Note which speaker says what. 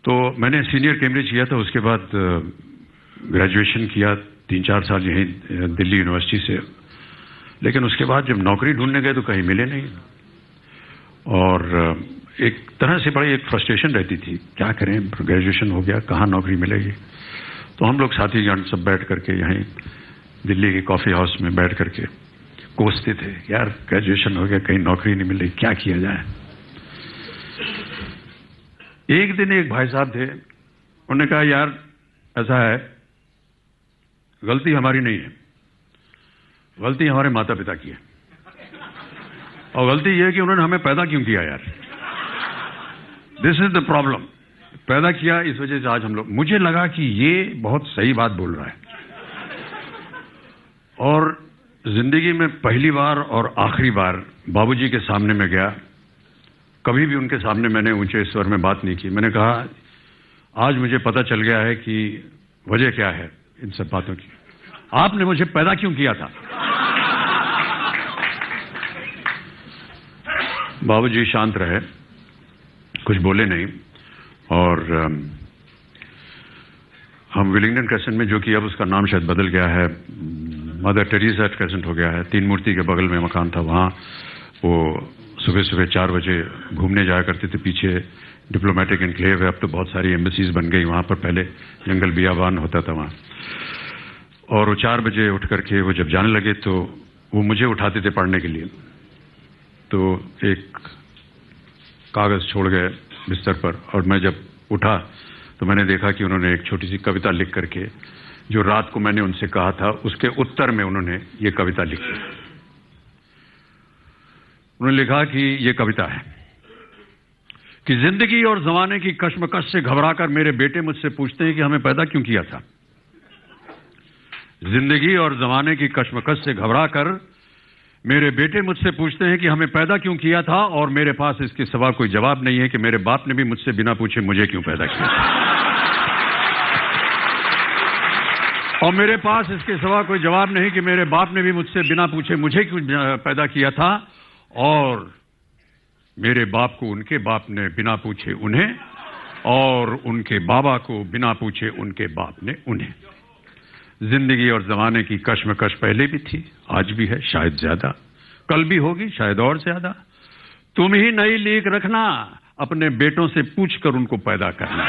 Speaker 1: तो मैंने senior Cambridge किया था, उसके बाद ग्रेजुएशन किया 3-4 साल यहीं दिल्ली यूनिवर्सिटी से। लेकिन उसके बाद जब नौकरी ढूंढने गए तो कहीं मिले नहीं, और एक तरह से बड़ी एक फ्रस्ट्रेशन रहती थी, क्या करें, ग्रेजुएशन हो गया, कहाँ नौकरी मिलेगी। तो हम लोग साथीगण सब बैठ करके यहीं दिल्ली के कॉफी हाउस में बैठ करके कोसते थे, यार ग्रेजुएशन हो गया, कहीं नौकरी नहीं मिल रही, क्या किया जाए। एक दिन एक भाई साहब थे, उन्होंने कहा यार ऐसा है, गलती हमारी नहीं है, गलती हमारे माता पिता की है, और गलती यह है कि उन्होंने हमें पैदा क्यों किया यार, दिस इज द प्रॉब्लम। पैदा किया इस वजह से आज हम लोग। मुझे लगा कि ये बहुत सही बात बोल रहा है, और जिंदगी में पहली बार और आखिरी बार बाबूजी के सामने में गया। कभी भी उनके सामने मैंने ऊंचे स्वर में बात नहीं की। मैंने कहा आज मुझे पता चल गया है कि वजह क्या है इन सब बातों की, आपने मुझे पैदा क्यों किया था। बाबूजी शांत रहे, कुछ बोले नहीं, और हम विलिंगडन क्रेसेंट में, जो कि अब उसका नाम शायद बदल गया है, मदर टेरेसा क्रेसेंट हो गया है, 3 मूर्ति के बगल में मकान था, वहां वो सुबह सुबह 4 बजे घूमने जाया करते थे। पीछे डिप्लोमेटिक एनक्लेव है, अब तो बहुत सारी एम्बेसीज बन गई वहां पर, पहले जंगल बियाबान होता था वहां। और वो 4 बजे उठ करके वो जब जाने लगे तो वो मुझे उठाते थे पढ़ने के लिए। तो एक कागज छोड़ गए बिस्तर पर, और मैं जब उठा तो मैंने देखा कि उन्होंने एक छोटी सी कविता लिख करके, जो रात को मैंने उनसे कहा था, उसके उत्तर में उन्होंने ये कविता लिखी। उन्होंने लिखा कि ये कविता है कि जिंदगी और जमाने की कश्मकश से घबराकर मेरे बेटे मुझसे पूछते हैं कि हमें पैदा क्यों किया था। जिंदगी और जमाने की कश्मकश से घबराकर मेरे बेटे मुझसे पूछते हैं कि हमें पैदा क्यों किया था, और मेरे पास इसके सिवा कोई जवाब नहीं है कि मेरे बाप ने भी मुझसे बिना पूछे मुझे क्यों पैदा किया था। और मेरे पास इसके सिवा कोई जवाब नहीं कि मेरे बाप ने भी मुझसे बिना पूछे मुझे क्यों पैदा किया था, और मेरे बाप को उनके बाप ने बिना पूछे उन्हें, और उनके बाबा को बिना पूछे उनके बाप ने उन्हें। जिंदगी और जमाने की कश्मकश पहले भी थी, आज भी है, शायद ज्यादा, कल भी होगी शायद और ज्यादा। तुम ही नई लीक रखना, अपने बेटों से पूछकर उनको पैदा करना।